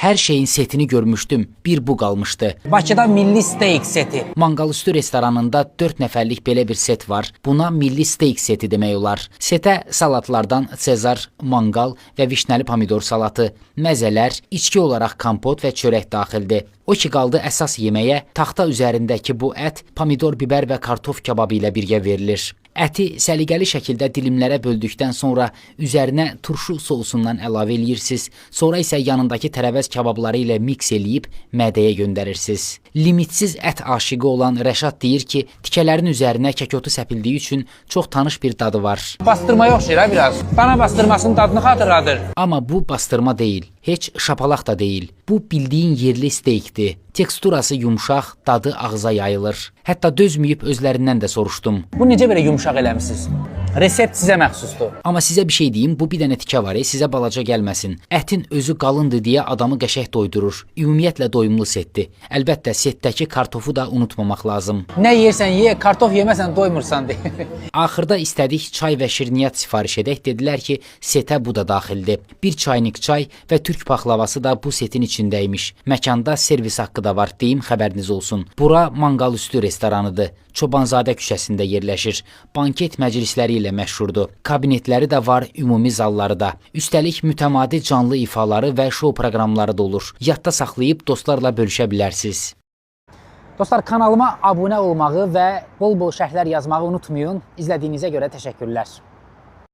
Hər şeyin setini görmüşdüm, bir bu qalmışdı. Bakıda milli steak seti. Manqalüstü restoranında 4 nəfərlik belə bir set var. Buna milli steak seti demək olar. Setə salatlardan Sezar, manqal və vişnəli pomidor salatı, məzələr, içki olaraq kompot və çörək daxildir. O ki qaldı əsas yeməyə, taxta üzərindəki bu ət pomidor, biber və kartof kababı ilə birgə verilir. Əti səliqəli şəkildə dilimlərə böldükdən sonra üzərinə turşu sousundan əlavə edirsiniz. Sonra isə yanındakı tərəvəz kababları ilə miks eləyib mədəyə göndərirsiniz. Limitsiz ət aşiqi olan Rəşad deyir ki, tikələrin üzərinə kəkotu səpildiyi üçün çox tanış bir dadı var. Bastırmaya oxşayır ha biraz. Dana bastırmasının dadını xatırladır. Amma bu bastırma deyil, heç şapalaq da deyil. Bu bildiyin yerli steykdir. Teksturası yumşaq, dadı ağza yayılır. Hətta dözməyib özlərindən də soruşdum. Bu necə belə yumşaq eləmisiniz? Resept sizə məxsusdur. Amma sizə bir şey deyim, bu bir dənə tikə var, sizə balaca gəlməsin. Ətin özü qalındır deyə adamı qəşəng doydurur. Ümumiyyətlə doyumlu setdir. Əlbəttə, setdəki kartofu da unutmamaq lazım. Nə yersən ye, kartof yeməsən doymursan deyə. Axırda istədik çay və şirniyyat sifariş edək. Dedilər ki, setə bu da daxildir. Bir çaynik çay və türk paxlavası da bu setin içindəymiş. Məkanda servis haqqı da var, deyim xəbəriniz olsun. Bura Manqalüstü restoranıdır. Çobanzadə küçəsində yerləşir. Banket məclisləri ilə məşhurdur. Kabinetləri də var, ümumi zalları da. Üstəlik mütəmadi canlı ifaları və şou proqramları da olur. Yadda saxlayıb dostlarla bölüşə bilərsiniz. Dostlar, kanalıma abunə olmağı və bol-bol şərhlər yazmağı unutmayın. İzlədiyinizə görə təşəkkürlər.